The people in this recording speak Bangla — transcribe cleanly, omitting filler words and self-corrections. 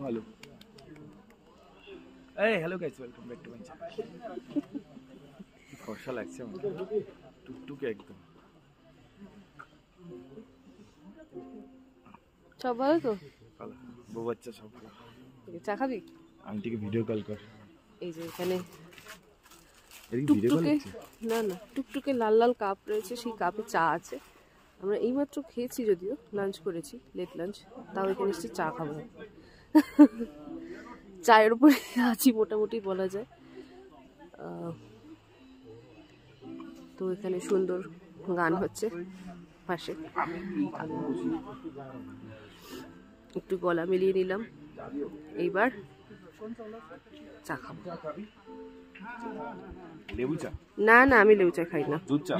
ভালো। এই hello guys, welcome back to my channel. ফর্সা লাগছে আমার, টুকটুকে একদম। সব ভালো তো? ভালো, বউ বাচ্চা সব ভালো। চা খাবি? আন্টিকে ভিডিও কল কর। এই যে এখানে টুকটুকে, না না, টুকটুকে লাল লাল কাপ রয়েছে, সেই কাপে চা আছে। আমরা এইমাত্র খেয়েছি, যদিও লাঞ্চ করেছি, লেট লাঞ্চ, তাও এখানে এসে চা খাবো। চায়ের উপরে আছি মোটামুটি বলা যায়। তো এখানে সুন্দর গান হচ্ছে পাশে, একটু গলা মিলিয়ে নিলাম। এইবার চা খাবো। লেবু চা? না না, আমি লেবু চা খাই না। দুধ চা?